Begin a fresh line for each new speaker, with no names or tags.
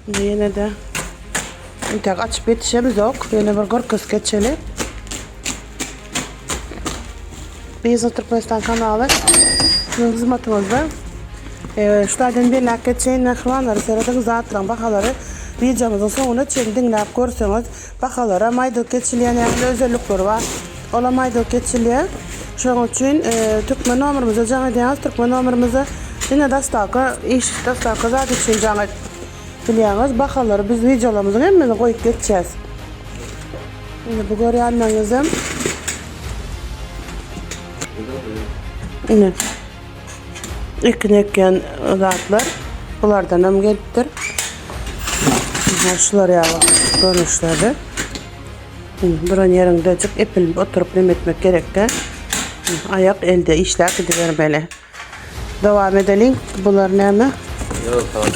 Yine de tek açıp yetişemiz yok. Yine bir gorkuz geçeli. BİZNES TÜRKMENİSTAN kanalı hizmetimizde. Şulardan bir lak geçen nahlanları seyredin zatran bakaları videomuzun sonuna çekin dinlep görseniz bakalara mayda geçileyen yani özellikleri var. Ola mayda geçileyen. Şunun için Türkmen numarımıza canı diyeniz Türkmen numarımıza yine dastakı iş dastakı zaten için canı biliyorsunuz. Bakaları biz videolarımızın hepimizi koyup geçeceğiz. Şimdi bu görüyenlerimizin yine Ekýän zatlar bulardan hem gelipdir. Şular ya görünüşlerde. Buranın yerinde çık epil oturup nem etmek gerekti. Ayak elde işler gidivermeli. Devam edelim. Bunlar ne mi?
Yok tamam.